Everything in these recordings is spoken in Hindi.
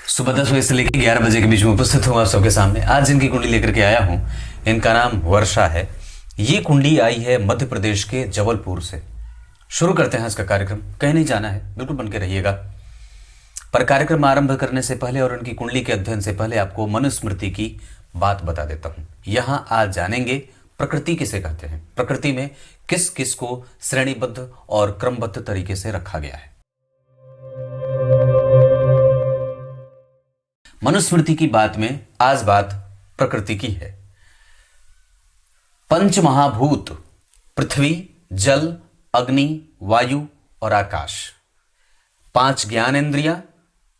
सुबह 10 बजे से लेकर 11 बजे के बीच में उपस्थित हूँ आप सबके सामने। आज जिनकी कुंडली लेकर के आया हूँ इनका नाम वर्षा है। ये कुंडली आई है मध्य प्रदेश के जबलपुर से। शुरू करते हैं इसका कार्यक्रम। कहीं नहीं जाना है, बिल्कुल बन के रहिएगा। पर कार्यक्रम आरंभ करने से पहले और उनकी कुंडली के अध्ययन से पहले आपको मनुस्मृति की बात बता देता हूँ। यहाँ आज जानेंगे प्रकृति किसे कहते हैं, प्रकृति में किस किस को श्रेणीबद्ध और क्रमबद्ध तरीके से रखा गया है। मनुस्मृति की बात में आज बात प्रकृति की है। पंच महाभूत पृथ्वी, जल, अग्नि, वायु और आकाश, 5 ज्ञानेंद्रियां,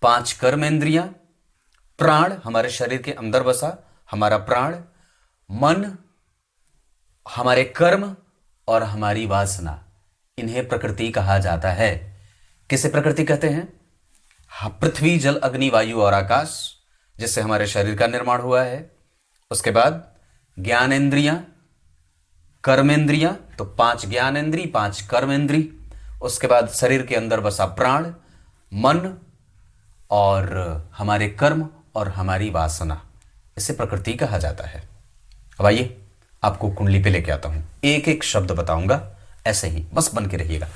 5 कर्मेंद्रियां, प्राण हमारे शरीर के अंदर बसा हमारा प्राण, मन, हमारे कर्म और हमारी वासना, इन्हें प्रकृति कहा जाता है। किसे प्रकृति कहते हैं? पृथ्वी, जल, अग्नि, वायु और आकाश, जिससे हमारे शरीर का निर्माण हुआ है। उसके बाद ज्ञानेंद्रियां, कर्मेंद्रियां, तो 5 ज्ञानेंद्री, 5 कर्मेंद्री। उसके बाद शरीर के अंदर बसा प्राण, मन और हमारे कर्म और हमारी वासना, इसे प्रकृति कहा जाता है। अब आइए आपको कुंडली पे लेके आता हूं, एक एक शब्द बताऊंगा, ऐसे ही बस बन के रहिएगा।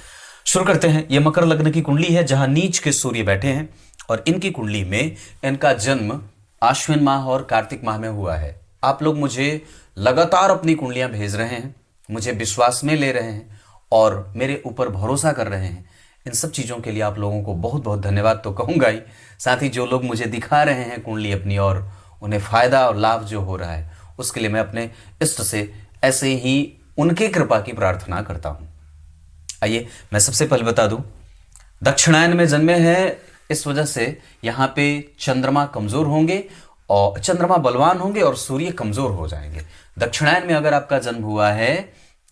शुरू करते हैं। यह मकर लग्न की कुंडली है जहां नीच के सूर्य बैठे हैं और इनकी कुंडली में इनका जन्म आश्विन माह और कार्तिक माह में हुआ है। आप लोग मुझे लगातार अपनी कुंडलियां भेज रहे हैं, मुझे विश्वास में ले रहे हैं और मेरे ऊपर भरोसा कर रहे हैं। इन सब चीज़ों के लिए आप लोगों को बहुत बहुत धन्यवाद तो कहूँगा ही, साथ ही जो लोग मुझे दिखा रहे हैं कुंडली अपनी और उन्हें फ़ायदा और लाभ जो हो रहा है, उसके लिए मैं अपने इष्ट से ऐसे ही उनके कृपा की प्रार्थना करता हूँ। आइए मैं सबसे पहले बता दूं, दक्षिणायन में जन्मे हैं, इस वजह से यहाँ पे चंद्रमा कमजोर होंगे और चंद्रमा बलवान होंगे और सूर्य कमजोर हो जाएंगे। दक्षिणायन में अगर आपका जन्म हुआ है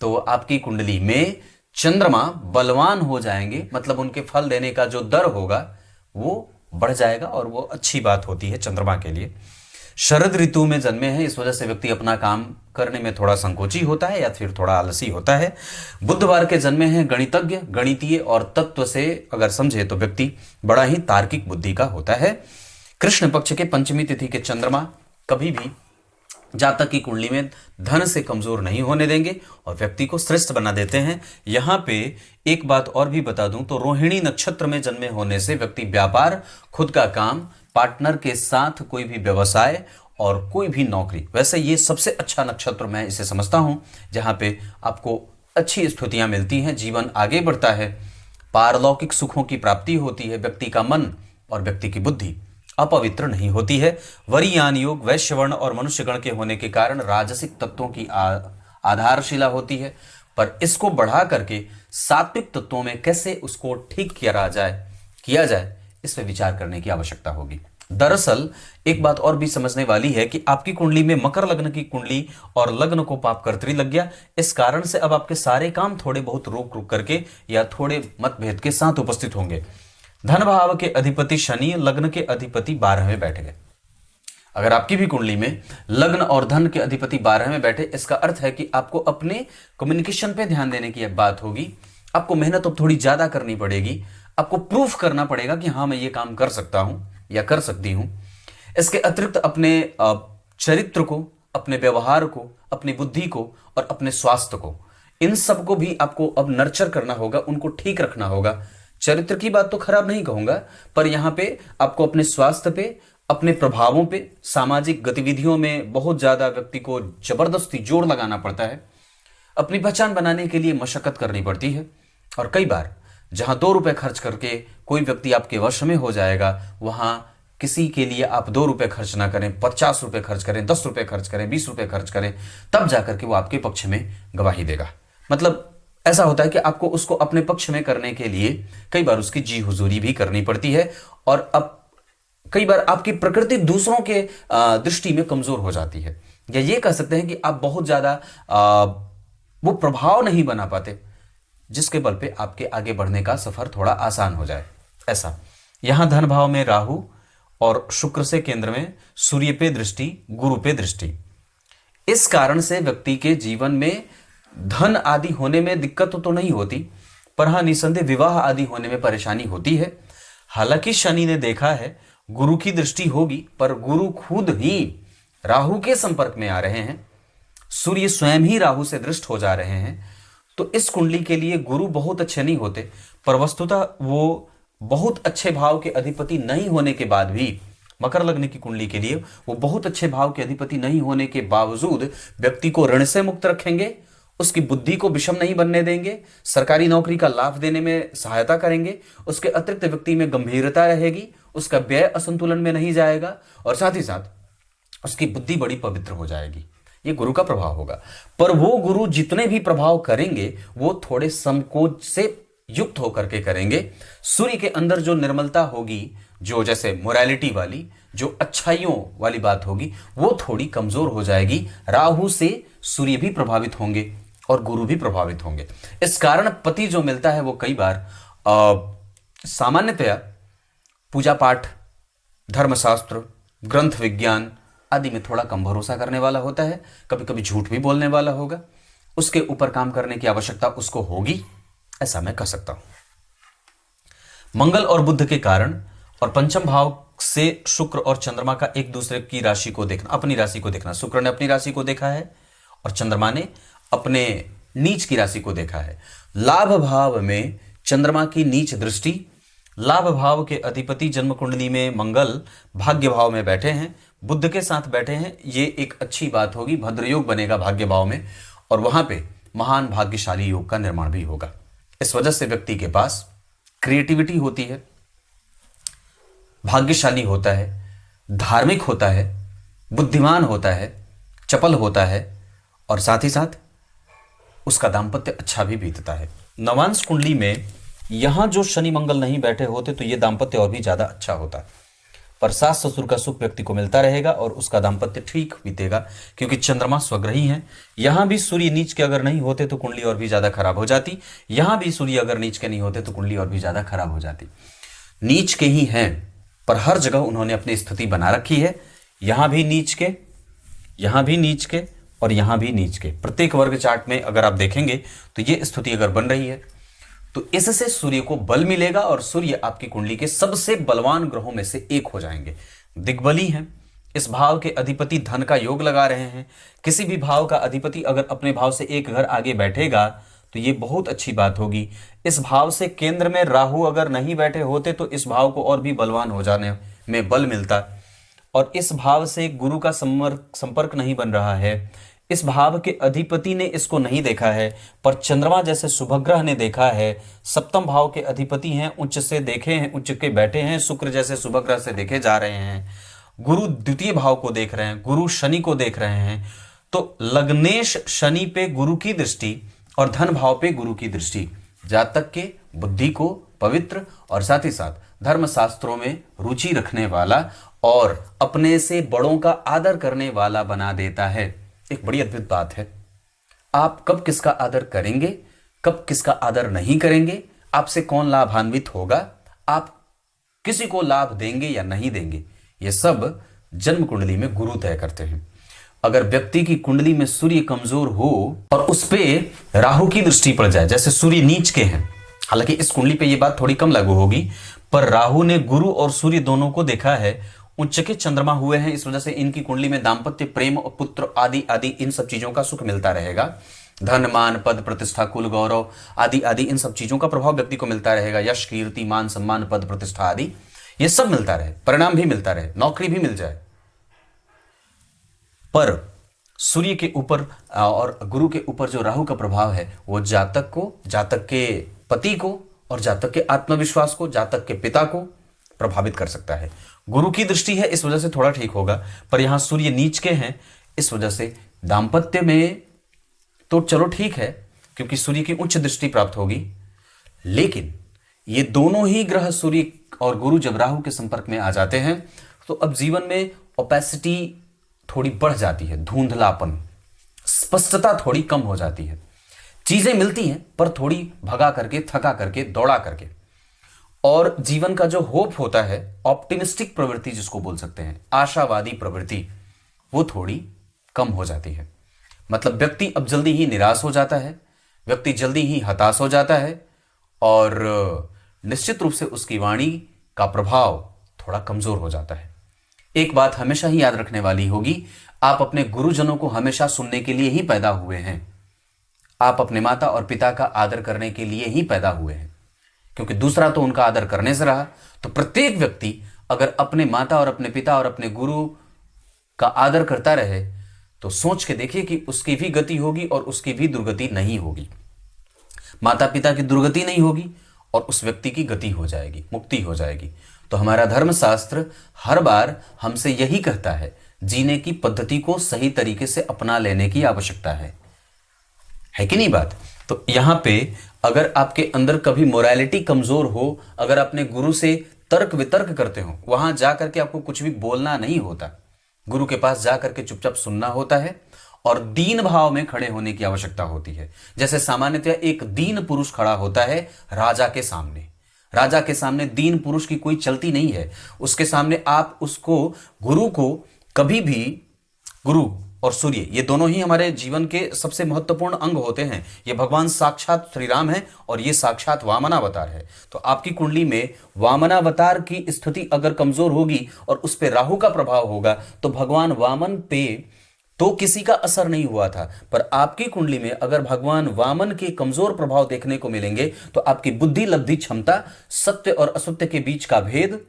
तो आपकी कुंडली में चंद्रमा बलवान हो जाएंगे, मतलब उनके फल देने का जो दर होगा वो बढ़ जाएगा और वो अच्छी बात होती है चंद्रमा के लिए। शरद ऋतु में जन्मे हैं, इस वजह से व्यक्ति अपना काम करने में थोड़ा संकोची होता है या फिर थोड़ा आलसी होता है। बुधवार के जन्मे हैं, गणितज्ञ, गणितीय और तत्व से अगर समझे तो व्यक्ति बड़ा ही तार्किक बुद्धि का होता है। कृष्ण पक्ष के पंचमी तिथि के चंद्रमा कभी भी जातक की कुंडली में धन से कमजोर नहीं होने देंगे और व्यक्ति को श्रेष्ठ बना देते हैं। यहाँ पे एक बात और भी बता दूं तो रोहिणी नक्षत्र में जन्मे होने से व्यक्ति व्यापार, खुद का काम, पार्टनर के साथ कोई भी व्यवसाय और कोई भी नौकरी, वैसे ये सबसे अच्छा नक्षत्र मैं इसे समझता हूं जहां पे आपको अच्छी स्थितियां मिलती हैं, जीवन आगे बढ़ता है, पारलौकिक सुखों की प्राप्ति होती है, व्यक्ति का मन और व्यक्ति की बुद्धि अपवित्र नहीं होती है। वरीयान योग वैश्य वर्ण और मनुष्यगण के होने के कारण राजसिक तत्वों की आधारशिला होती है, पर इसको बढ़ा करके सात्विक तत्वों में कैसे उसको ठीक किया जाए इस पर विचार करने की आवश्यकता होगी। दरअसल एक बात और भी समझने वाली है कि आपकी कुंडली में मकर लग्न की कुंडली और लग्न को पापकर्त्री लग गया। इस कारण से अब आपके सारे काम थोड़े बहुत रोक रुक करके या थोड़े मतभेद के साथ उपस्थित होंगे। धन भाव के अधिपति शनि लग्न के अधिपति 12 में बैठ गए। अगर आपकी भी कुंडली में लग्न और धन के अधिपति 12 में बैठे, इसका अर्थ है कि आपको अपने कम्युनिकेशन पे ध्यान देने की बात होगी। आपको मेहनत अब थोड़ी ज्यादा करनी पड़ेगी, आपको प्रूफ करना पड़ेगा कि हाँ मैं ये काम कर सकता हूं या कर सकती हूं। इसके अतिरिक्त अपने चरित्र को, अपने व्यवहार को, अपनी बुद्धि को और अपने स्वास्थ्य को, इन सब को भी आपको अब नर्चर करना होगा, उनको ठीक रखना होगा। चरित्र की बात तो खराब नहीं कहूंगा, पर यहाँ पे आपको अपने स्वास्थ्य पे, अपने प्रभावों पे, सामाजिक गतिविधियों में बहुत ज्यादा व्यक्ति को जबरदस्ती जोर लगाना पड़ता है। अपनी पहचान बनाने के लिए मशक्कत करनी पड़ती है और कई बार जहां 2 रुपए खर्च करके कोई व्यक्ति आपके वश में हो जाएगा, वहां किसी के लिए आप 2 रुपए खर्च ना करें, 50 रुपए खर्च करें, 10 रुपए खर्च करें, 20 रुपए खर्च करें, तब जाकर के वो आपके पक्ष में गवाही देगा। मतलब ऐसा होता है कि आपको उसको अपने पक्ष में करने के लिए कई बार उसकी जी हुजूरी भी करनी पड़ती है और अब कई बार आपकी प्रकृति दूसरों के दृष्टि में कमजोर हो जाती है, या ये कह सकते हैं कि आप बहुत ज्यादा वो प्रभाव नहीं बना पाते जिसके बल पे आपके आगे बढ़ने का सफर थोड़ा आसान हो जाए। ऐसा यहां धन भाव में राहु और शुक्र से केंद्र में सूर्य पे दृष्टि, गुरु पे दृष्टि, इस कारण से व्यक्ति के जीवन में धन आदि होने में दिक्कत तो नहीं होती, पर हाँ निसंदेह विवाह आदि होने में परेशानी होती है। हालांकि शनि ने देखा है गुरु की दृष्टि होगी, पर गुरु खुद ही राहु के संपर्क में आ रहे हैं, सूर्य स्वयं ही राहु से दृष्ट हो जा रहे हैं, तो इस कुंडली के लिए गुरु बहुत अच्छे नहीं होते। पर वस्तुतः वो बहुत अच्छे भाव के अधिपति नहीं होने के बाद भी, मकर लग्न की कुंडली के लिए वो बहुत अच्छे भाव के अधिपति नहीं होने के बावजूद व्यक्ति को ऋण से मुक्त रखेंगे, उसकी बुद्धि को विषम नहीं बनने देंगे, सरकारी नौकरी का लाभ देने में सहायता करेंगे, उसके अतिरिक्त व्यक्ति में गंभीरता रहेगी, उसका व्यय असंतुलन में नहीं जाएगा, और साथ ही साथ उसकी बुद्धि बड़ी पवित्र हो जाएगी। ये गुरु का प्रभाव होगा। पर वो गुरु जितने भी प्रभाव करेंगे वो थोड़े संकोच से युक्त होकर के करेंगे। सूर्य के अंदर जो निर्मलता होगी, जो जैसे मोरालिटी वाली, जो अच्छाइयों वाली बात होगी, वो थोड़ी कमजोर हो जाएगी। राहु से सूर्य भी प्रभावित होंगे और गुरु भी प्रभावित होंगे। इस कारण पति जो मिलता है वो कई बार सामान्यतया पूजा पाठ, धर्मशास्त्र, ग्रंथ विज्ञान आदि में थोड़ा कम भरोसा करने वाला होता है, कभी कभी झूठ भी बोलने वाला होगा, उसके ऊपर काम करने की आवश्यकता उसको होगी, ऐसा मैं कह सकता हूं। मंगल और बुध के कारण और पंचम भाव से शुक्र और चंद्रमा का एक दूसरे की राशि को देखना, अपनी राशि को देखना, शुक्र ने अपनी राशि को देखा है और चंद्रमा ने अपने नीच की राशि को देखा है। लाभ भाव में चंद्रमा की नीच दृष्टि, लाभ भाव के अधिपति जन्म कुंडली में मंगल भाग्य भाव में बैठे हैं, बुध के साथ बैठे हैं, ये एक अच्छी बात होगी, भद्र योग बनेगा भाग्य भाव में, और वहां पे महान भाग्यशाली योग का निर्माण भी होगा। इस वजह से व्यक्ति के पास क्रिएटिविटी होती है, भाग्यशाली होता है, धार्मिक होता है, बुद्धिमान होता है, चपल होता है, और साथ ही साथ उसका दाम्पत्य अच्छा भी बीतता है। नवांश कुंडली में यहां जो शनि मंगल नहीं बैठे होते तो यह दाम्पत्य और भी ज्यादा अच्छा होता। पर सास ससुर का सुख व्यक्ति को मिलता रहेगा और उसका दाम्पत्य ठीक बीतेगा, क्योंकि चंद्रमा स्वग्रही है। यहां भी सूर्य नीच के अगर नहीं होते तो कुंडली और भी ज्यादा खराब हो जाती, यहां भी सूर्य अगर नीच के नहीं होते तो कुंडली और भी ज्यादा खराब हो जाती। नीच के ही हैं, पर हर जगह उन्होंने अपनी स्थिति बना रखी है। यहां भी नीच के, यहां भी नीच के, और यहां भी नीच के। प्रत्येक वर्ग चार्ट में अगर आप देखेंगे तो ये स्थिति अगर बन रही है तो इससे सूर्य को बल मिलेगा और सूर्य आपकी कुंडली के सबसे बलवान ग्रहों में से एक हो जाएंगे। दिग्बली हैं, इस भाव के अधिपति धन का योग लगा रहे हैं। किसी भी भाव का अधिपति अगर अपने भाव से एक घर आगे बैठेगा तो ये बहुत अच्छी बात होगी। इस भाव से केंद्र में राहु अगर नहीं बैठे होते तो इस भाव को और भी बलवान हो जाने में बल मिलता, और इस भाव से गुरु का संपर्क नहीं बन रहा है, इस भाव के अधिपति ने इसको नहीं देखा है, पर चंद्रमा जैसे शुभग्रह ने देखा है। सप्तम भाव के अधिपति हैं, उच्च से देखे हैं, उच्च के बैठे हैं, शुक्र जैसे शुभग्रह से देखे जा रहे हैं, गुरु द्वितीय भाव को देख रहे हैं, गुरु शनि को देख रहे हैं। तो लग्नेश शनि पे गुरु की दृष्टि और धन भाव पे गुरु की दृष्टि जातक के बुद्धि को पवित्र और साथ ही साथ धर्मशास्त्रों में रुचि रखने वाला और अपने से बड़ों का आदर करने वाला बना देता है। एक बड़ी अद्भुत बात है, आप कब किसका आदर करेंगे, कब किसका आदर नहीं करेंगे, आपसे कौन लाभान्वित होगा, आप किसी को लाभ देंगे या नहीं देंगे, यह सब जन्म कुंडली में गुरु तय करते हैं। अगर व्यक्ति की कुंडली में सूर्य कमजोर हो और उस पे राहु की दृष्टि पड़ जाए, जैसे सूर्य नीच के हैं, हालांकि इस कुंडली पे ये बात थोड़ी कम लागू होगी, पर राहु ने गुरु और सूर्य दोनों को देखा है, उच्च के चंद्रमा हुए हैं, इस वजह से इनकी कुंडली में दाम्पत्य, प्रेम और पुत्र आदि आदि इन सब चीजों का सुख मिलता रहेगा। धन, मान, पद, प्रतिष्ठा, कुल, गौरव आदि आदि इन सब चीजों का प्रभाव व्यक्ति को मिलता रहेगा। यश, कीर्ति, मान, सम्मान, पद, प्रतिष्ठा आदि ये सब मिलता रहे, परिणाम भी मिलता रहे, नौकरी भी मिल जाए। पर सूर्य के ऊपर और गुरु के ऊपर जो राहु का प्रभाव है वो जातक को, जातक के पति को और जातक के आत्मविश्वास को, जातक के पिता को प्रभावित कर सकता है। गुरु की दृष्टि है, इस वजह से थोड़ा ठीक होगा, पर यहां सूर्य नीच के हैं, इस वजह से दाम्पत्य में तो चलो ठीक है क्योंकि सूर्य की उच्च दृष्टि प्राप्त होगी, लेकिन ये दोनों ही ग्रह सूर्य और गुरु जब राहु के संपर्क में आ जाते हैं तो अब जीवन में ओपेसिटी थोड़ी बढ़ जाती है, धुंधलापन, स्पष्टता थोड़ी कम हो जाती है। चीजें मिलती हैं पर थोड़ी भगा करके, थका करके, दौड़ा करके, और जीवन का जो होप होता है, ऑप्टिमिस्टिक प्रवृत्ति जिसको बोल सकते हैं, आशावादी प्रवृत्ति, वो थोड़ी कम हो जाती है। मतलब व्यक्ति अब जल्दी ही निराश हो जाता है, व्यक्ति जल्दी ही हताश हो जाता है, और निश्चित रूप से उसकी वाणी का प्रभाव थोड़ा कमजोर हो जाता है। एक बात हमेशा ही याद रखने वाली होगी, आप अपने गुरुजनों को हमेशा सुनने के लिए ही पैदा हुए हैं। आप अपने माता और पिता का आदर करने के लिए ही पैदा हुए हैं, क्योंकि दूसरा तो उनका आदर करने से रहा। तो प्रत्येक व्यक्ति अगर अपने माता और अपने पिता और अपने गुरु का आदर करता रहे तो सोच के देखिए कि उसकी भी गति होगी और उसकी भी दुर्गति नहीं होगी। माता पिता की दुर्गति नहीं होगी और उस व्यक्ति की गति हो जाएगी, मुक्ति हो जाएगी। तो हमारा धर्मशास्त्र हर बार हमसे यही कहता है, जीने की पद्धति को सही तरीके से अपना लेने की आवश्यकता है कि नहीं बात। तो यहां पे अगर आपके अंदर कभी मोरालिटी कमजोर हो, अगर अपने गुरु से तर्क वितर्क करते हो, वहां जाकर के आपको कुछ भी बोलना नहीं होता, गुरु के पास जाकर के चुपचाप सुनना होता है और दीन भाव में खड़े होने की आवश्यकता होती है। जैसे सामान्यतः एक दीन पुरुष खड़ा होता है राजा के सामने। राजा के सामने दीन पुरुष की कोई चलती नहीं है। उसके सामने आप उसको, गुरु को कभी भी, गुरु और सूर्य ये दोनों ही हमारे जीवन के सबसे महत्वपूर्ण अंग होते हैं। ये भगवान साक्षात श्री राम है और ये साक्षात वामनावतार है। तो आपकी कुंडली में वामनावतार की स्थिति अगर कमजोर होगी और उस पर राहु का प्रभाव होगा तो भगवान वामन पे तो किसी का असर नहीं हुआ था, पर आपकी कुंडली में अगर भगवान वामन के कमजोर प्रभाव देखने को मिलेंगे तो आपकी बुद्धि, लब्धि, क्षमता, सत्य और असत्य के बीच का भेद,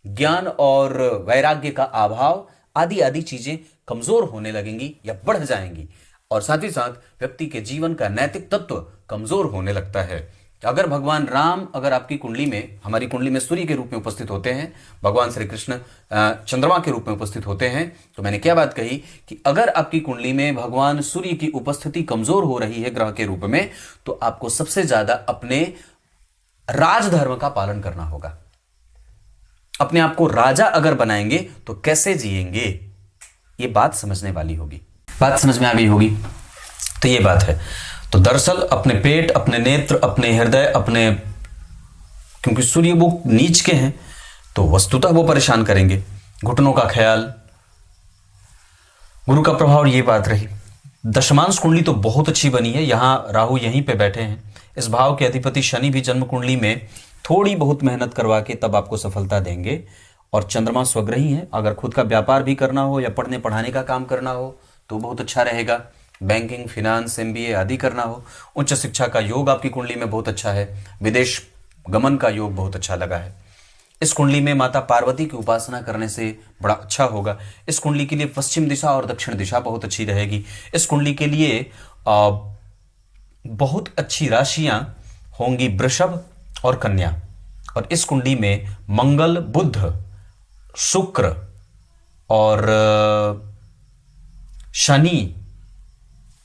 ज्ञान और वैराग्य का अभाव आदि आदि चीजें कमजोर होने लगेंगी या बढ़ जाएंगी। और साथ ही साथ व्यक्ति के जीवन का नैतिक तत्व कमजोर होने लगता है। अगर भगवान राम अगर आपकी कुंडली में, हमारी कुंडली में सूर्य के रूप में उपस्थित होते हैं, भगवान श्री कृष्ण चंद्रमा के रूप में उपस्थित होते हैं, तो मैंने क्या बात कही कि अगर आपकी कुंडली में भगवान सूर्य की उपस्थिति कमजोर हो रही है ग्रह के रूप में, तो आपको सबसे ज्यादा अपने राजधर्म का पालन करना होगा। अपने आप को राजा अगर बनाएंगे तो कैसे जिएंगे, ये बात समझने वाली होगी। बात समझ में आ गई होगी। तो ये बात है। तो दरअसल अपने पेट, अपने नेत्र, अपने हृदय, अपने, क्योंकि सूर्य वो नीच के हैं तो वस्तुतः वो परेशान करेंगे। घुटनों का ख्याल, गुरु का प्रभाव, ये बात रही। दशमांश कुंडली तो बहुत अच्छी बनी है। यहां राहु यहीं पे बैठे हैं। इस भाव के अधिपति शनि भी जन्म कुंडली में थोड़ी बहुत मेहनत करवा के तब आपको सफलता देंगे। और चंद्रमा स्वग्रही है। अगर खुद का व्यापार भी करना हो या पढ़ने पढ़ाने का काम करना हो तो बहुत अच्छा रहेगा। बैंकिंग, फिनांस, MBA आदि करना हो। उच्च शिक्षा का योग आपकी कुंडली में बहुत अच्छा है। विदेश गमन का योग बहुत अच्छा लगा है। इस कुंडली में माता पार्वती की उपासना करने से बड़ा अच्छा होगा। इस कुंडली के लिए पश्चिम दिशा और दक्षिण दिशा बहुत अच्छी रहेगी। इस कुंडली के लिए बहुत अच्छी राशियां होंगी वृषभ और कन्या। और इस कुंडली में मंगल, बुध, शुक्र और शनि,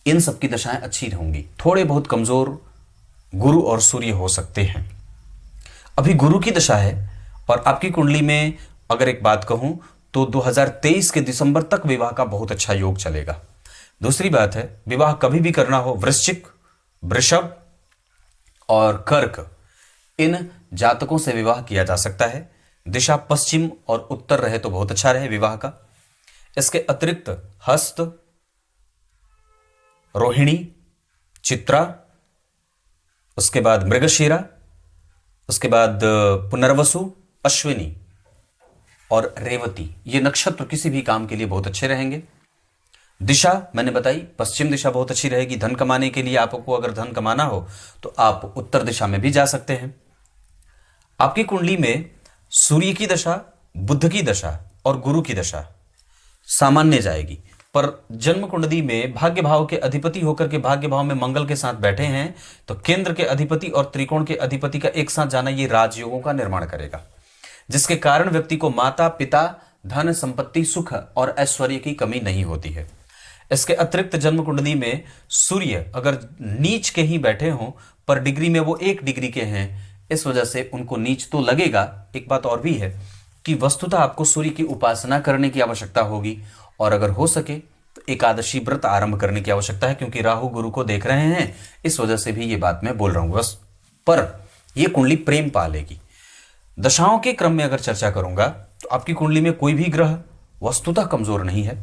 इन सब की दशाएं अच्छी होंगी। थोड़े बहुत कमजोर गुरु और सूर्य हो सकते हैं। अभी गुरु की दशा है और आपकी कुंडली में अगर एक बात कहूं तो 2023 के दिसंबर तक विवाह का बहुत अच्छा योग चलेगा। दूसरी बात है, विवाह कभी भी करना हो, वृश्चिक, वृषभ और कर्क, इन जातकों से विवाह किया जा सकता है। दिशा पश्चिम और उत्तर रहे तो बहुत अच्छा रहे विवाह का। इसके अतिरिक्त हस्त, रोहिणी, चित्रा, उसके बाद मृगशिरा, उसके बाद पुनर्वसु, अश्विनी और रेवती, ये नक्षत्र किसी भी काम के लिए बहुत अच्छे रहेंगे। दिशा मैंने बताई, पश्चिम दिशा बहुत अच्छी रहेगी। धन कमाने के लिए आपको अगर धन कमाना हो तो आप उत्तर दिशा में भी जा सकते हैं। आपकी कुंडली में सूर्य की दशा, बुध की दशा और गुरु की दशा सामान्य जाएगी, पर जन्म कुंडली में भाग्य भाव के अधिपति होकर के भाग्य भाव में मंगल के साथ बैठे हैं, तो केंद्र के अधिपति और त्रिकोण के अधिपति का एक साथ जाना ये राजयोगों का निर्माण करेगा, जिसके कारण व्यक्ति को माता पिता, धन, संपत्ति, सुख और ऐश्वर्य की कमी नहीं होती है। इसके अतिरिक्त जन्म कुंडली में सूर्य अगर नीच के ही बैठे हों पर डिग्री में वो 1 डिग्री के हैं, इस वजह से उनको नीच तो लगेगा। एक बात और भी है कि वस्तुतः आपको सूर्य की उपासना करने की आवश्यकता होगी और अगर हो सके तो एकादशी व्रत आरंभ करने की आवश्यकता है, क्योंकि राहु गुरु को देख रहे हैं, इस वजह से भी ये बात मैं बोल रहा हूं बस। पर यह कुंडली प्रेम पालेगी। दशाओं के क्रम में अगर चर्चा करूंगा तो आपकी कुंडली में कोई भी ग्रह वस्तुतः कमजोर नहीं है।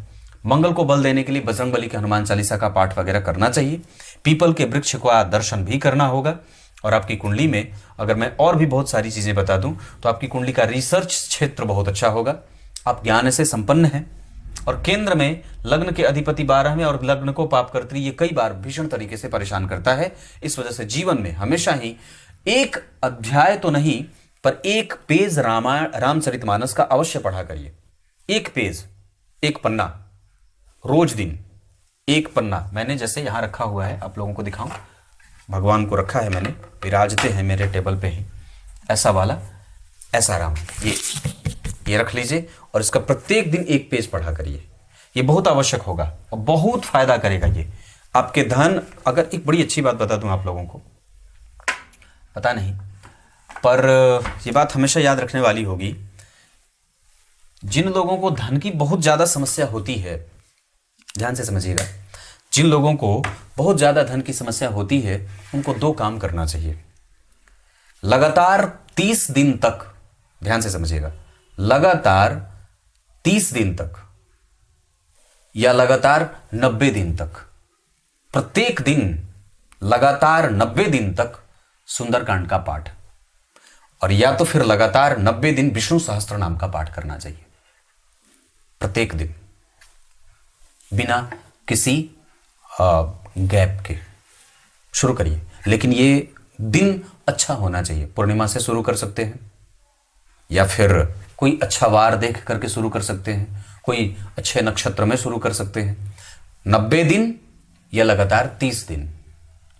मंगल को बल देने के लिए बजरंगबली के हनुमान चालीसा का पाठ वगैरह करना चाहिए। पीपल के वृक्ष का दर्शन भी करना होगा और आपकी कुंडली में अगर मैं और भी बहुत सारी चीज़ें बता दूं तो आपकी कुंडली का रिसर्च क्षेत्र बहुत अच्छा होगा, आप ज्ञान से संपन्न हैं, और केंद्र में लग्न के अधिपति 12 में और लग्न को पाप करती, ये कई बार भीषण तरीके से परेशान करता है। इस वजह से जीवन में हमेशा ही एक अध्याय तो नहीं पर एक पेज रामचरितमानस का अवश्य पढ़ा करिए। एक पेज, एक पन्ना, रोज दिन एक पन्ना। मैंने जैसे यहां रखा हुआ है, आप लोगों को दिखाऊं, भगवान को रखा है मैंने, विराजते हैं मेरे टेबल पे ही, ऐसा वाला, ऐसा राम, ये रख लीजिए और इसका प्रत्येक दिन एक पेज पढ़ा करिए। ये बहुत आवश्यक होगा और बहुत फायदा करेगा ये आपके धन। अगर एक बड़ी अच्छी बात बता दूं आप लोगों को, पता नहीं पर ये बात हमेशा याद रखने वाली होगी, जिन लोगों को धन की बहुत ज्यादा समस्या होती है, ध्यान से समझिएगा, जिन लोगों को बहुत ज्यादा धन की समस्या होती है उनको दो काम करना चाहिए। लगातार 30 दिन तक, ध्यान से समझिएगा, लगातार 30 दिन तक या लगातार 90 दिन तक, प्रत्येक दिन लगातार 90 दिन तक सुंदरकांड का पाठ, और या तो फिर लगातार 90 दिन विष्णु सहस्त्र नाम का पाठ करना चाहिए प्रत्येक दिन, बिना किसी गैप के शुरू करिए। लेकिन ये दिन अच्छा होना चाहिए। पूर्णिमा से शुरू कर सकते हैं या फिर कोई अच्छा वार देख करके शुरू कर सकते हैं, कोई अच्छे नक्षत्र में शुरू कर सकते हैं। 90 दिन या लगातार 30 दिन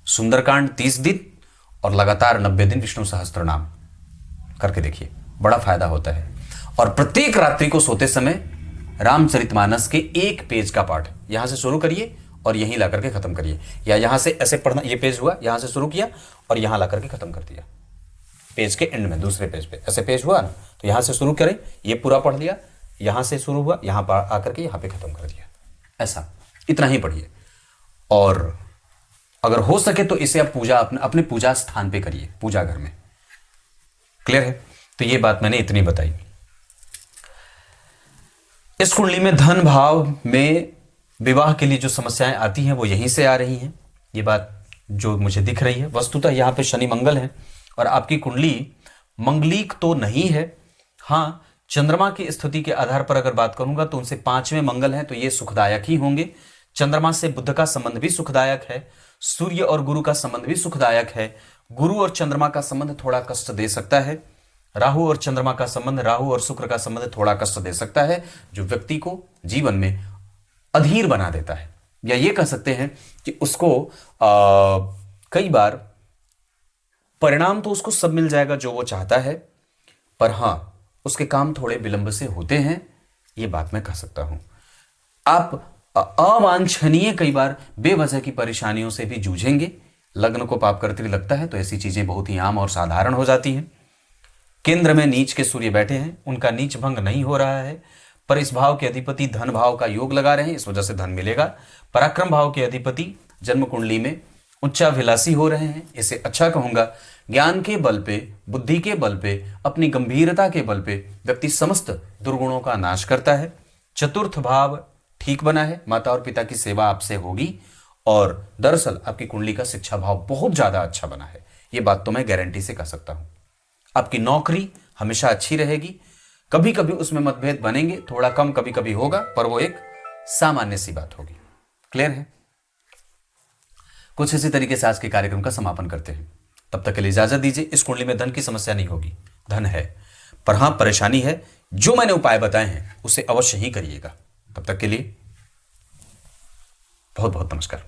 सुंदरकांड, 30 दिन और लगातार 90 दिन विष्णु सहस्त्र नाम करके देखिए, बड़ा फायदा होता है। और प्रत्येक रात्रि को सोते समय रामचरितमानस के एक पेज का पाठ यहां से शुरू करिए और यहीं ला करके खत्म करिए, या यहां से ऐसे पढ़ना, ये पेज हुआ, यहां से शुरू किया और यहां ला करके खत्म कर दिया, पेज के एंड में दूसरे पेज पे ऐसे पेज हुआ ना, तो यहां से शुरू करें, ये पूरा पढ़ लिया, यहां से शुरू हुआ, यहां पर आकर के यहां पे खत्म कर दिया, ऐसा इतना ही पढ़िए। और अगर हो सके तो इसे आप पूजा अपने पूजा स्थान पे करिए, पूजा घर में। क्लियर है? तो ये बात मैंने इतनी बताई। इस कुंडली में धन भाव में विवाह के लिए जो समस्याएं आती हैं वो यहीं से आ रही हैं, ये बात जो मुझे दिख रही है। वस्तुतः यहाँ पे शनि मंगल है और आपकी कुंडली मंगलिक तो नहीं है, हाँ चंद्रमा की स्थिति के आधार पर अगर बात करूंगा तो उनसे 5वें मंगल हैं, तो ये सुखदायक ही होंगे। चंद्रमा से बुध का संबंध भी सुखदायक है, सूर्य और गुरु का संबंध भी सुखदायक है। गुरु और चंद्रमा का संबंध थोड़ा कष्ट दे सकता है, राहु और चंद्रमा का संबंध, राहु और शुक्र का संबंध थोड़ा कष्ट दे सकता है, जो व्यक्ति को जीवन में अधीर बना देता है, या ये कह सकते हैं कि उसको कई बार परिणाम तो उसको सब मिल जाएगा जो वो चाहता है, पर हां उसके काम थोड़े विलंब से होते हैं, ये बात मैं कह सकता हूं। आप अवांछनीय कई बार बेवजह की परेशानियों से भी जूझेंगे। लग्न को पाप करते लगता है तो ऐसी चीजें बहुत ही आम और साधारण हो जाती हैं। केंद्र में नीच के सूर्य बैठे हैं, उनका नीच भंग नहीं हो रहा है, पर इस भाव के अधिपति धन भाव का योग लगा रहे हैं, इस वजह से धन मिलेगा। पराक्रम भाव के अधिपति जन्म कुंडली में उच्चाभिलाषी हो रहे हैं, इसे अच्छा कहूंगा। ज्ञान के बल पे, बुद्धि के बल पे, अपनी गंभीरता के बल पे व्यक्ति समस्त दुर्गुणों का नाश करता है। चतुर्थ भाव ठीक बना है, माता और पिता की सेवा आपसे होगी, और दरअसल आपकी कुंडली का शिक्षा भाव बहुत ज्यादा अच्छा बना है, ये बात तो मैं गारंटी से कह सकता हूं। आपकी नौकरी हमेशा अच्छी रहेगी, कभी कभी उसमें मतभेद बनेंगे, थोड़ा कम कभी कभी होगा, पर वो एक सामान्य सी बात होगी। क्लियर है? कुछ इसी तरीके से आज के कार्यक्रम का समापन करते हैं, तब तक के लिए इजाजत दीजिए। इस कुंडली में धन की समस्या नहीं होगी, धन है, पर हां परेशानी है। जो मैंने उपाय बताए हैं उसे अवश्य ही करिएगा। तब तक के लिए बहुत बहुत नमस्कार।